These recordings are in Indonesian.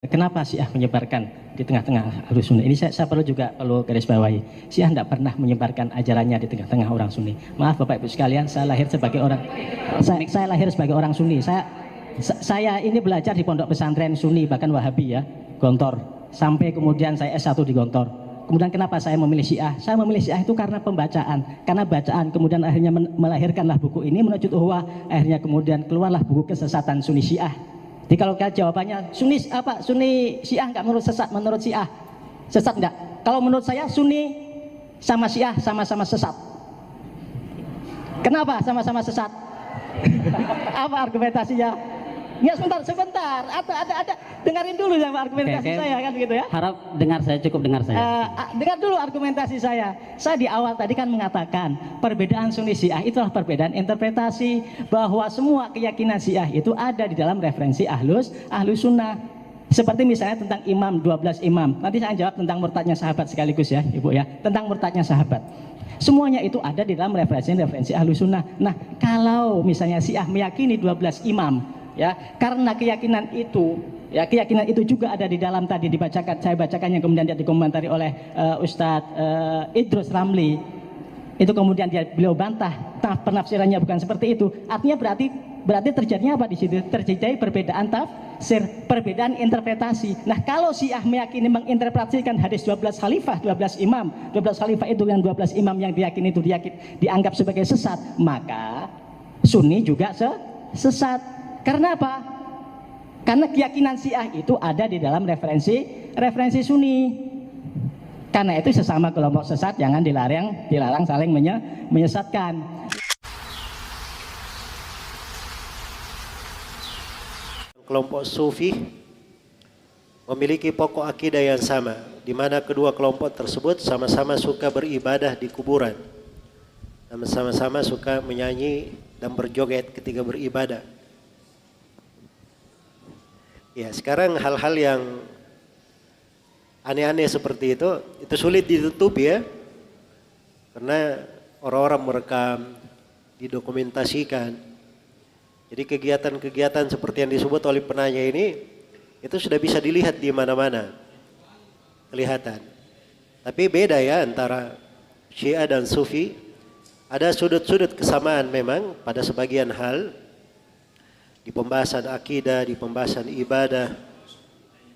Kenapa Syiah menyebarkan di tengah-tengah Ahlus Sunnah? Ini saya perlu garis bawahi. Syiah tidak pernah menyebarkan ajarannya di tengah-tengah orang Sunni. Maaf Bapak Ibu sekalian, saya lahir sebagai orang Sunni. Saya ini belajar di pondok pesantren Sunni, bahkan Wahabi ya, Gontor. Sampai kemudian saya S1 di Gontor. Kemudian kenapa saya memilih Syiah? Saya memilih Syiah itu karena pembacaan. Karena bacaan kemudian akhirnya melahirkanlah buku ini Menujut Uhwah. Akhirnya kemudian keluarlah buku Kesesatan Sunni Syiah. Jadi kalau jawabannya Sunni Syiah enggak menurut Syiah sesat enggak? Kalau menurut saya Sunni sama Syiah sama-sama sesat. Kenapa sama-sama sesat? Apa argumentasinya? Ya sebentar. Ada dengarin dulu ya argumentasi saya kan begitu ya. Harap cukup dengar saya. Dengar dulu argumentasi saya. Saya di awal tadi kan mengatakan perbedaan Sunni Syiah itulah perbedaan interpretasi, bahwa semua keyakinan Syiah itu ada di dalam referensi Ahlus Sunnah. Seperti misalnya tentang imam, 12 imam. Nanti saya jawab tentang murtadnya sahabat sekaligus ya Ibu ya. Tentang murtadnya sahabat. Semuanya itu ada di dalam referensi Ahlus Sunnah. Nah, kalau misalnya Syiah meyakini 12 imam ya, karena keyakinan itu juga ada di dalam tadi saya bacakan yang kemudian dikomentari oleh Ustadz Idrus Ramli. Itu kemudian beliau bantah, penafsirannya bukan seperti itu. Artinya berarti terjadinya apa di situ? Terjadi perbedaan tafsir, perbedaan interpretasi. Nah, kalau Syiah meyakini menginterpretasikan hadis 12 khalifah, 12 imam, 12 khalifah itu yang 12 imam yang diyakini itu dianggap sebagai sesat, maka Sunni juga sesat. Karena apa? Karena keyakinan Syiah itu ada di dalam referensi Sunni. Karena itu sesama kelompok sesat jangan dilarang saling menyesatkan. Kelompok Sufi memiliki pokok akidah yang sama, di mana kedua kelompok tersebut sama-sama suka beribadah di kuburan dan sama-sama suka menyanyi dan berjoget ketika beribadah. Ya, sekarang hal-hal yang aneh-aneh seperti itu sulit ditutupi ya, karena orang-orang merekam, didokumentasikan. Jadi kegiatan-kegiatan seperti yang disebut oleh penanya ini itu sudah bisa dilihat di mana-mana, kelihatan. Tapi beda ya antara Syiah dan Sufi. Ada sudut-sudut kesamaan memang pada sebagian hal. Di pembahasan akidah, di pembahasan ibadah,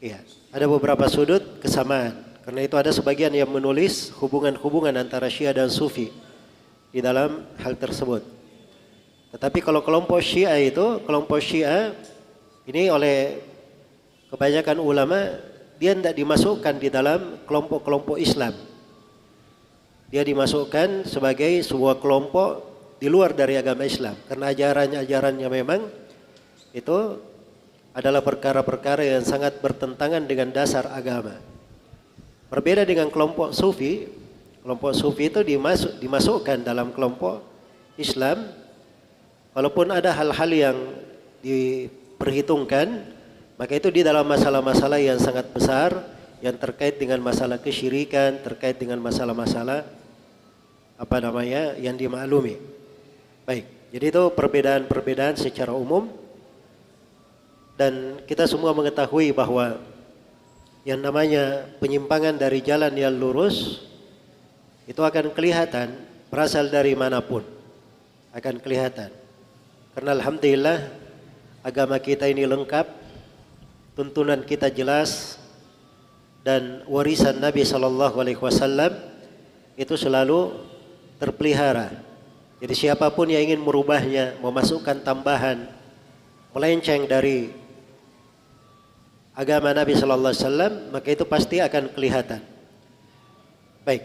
ya, ada beberapa sudut kesamaan. Karena itu ada sebagian yang menulis hubungan-hubungan antara Syiah dan Sufi di dalam hal tersebut. Tetapi kalau kelompok Syiah ini oleh kebanyakan ulama, dia tidak dimasukkan di dalam kelompok-kelompok Islam. Dia dimasukkan sebagai sebuah kelompok di luar dari agama Islam. Karena ajarannya memang itu adalah perkara-perkara yang sangat bertentangan dengan dasar agama. Berbeda dengan kelompok Sufi itu dimasukkan dalam kelompok Islam, walaupun ada hal-hal yang diperhitungkan, maka itu di dalam masalah-masalah yang sangat besar, yang terkait dengan masalah kesyirikan, terkait dengan masalah-masalah yang dimaklumi. Baik, jadi itu perbedaan secara umum. Dan kita semua mengetahui bahwa yang namanya penyimpangan dari jalan yang lurus itu akan kelihatan berasal dari manapun, akan kelihatan. Karena alhamdulillah agama kita ini lengkap, tuntunan kita jelas, dan warisan Nabi SAW itu selalu terpelihara. Jadi siapapun yang ingin merubahnya, memasukkan tambahan, melenceng dari agama Nabi SAW, maka itu pasti akan kelihatan. Baik.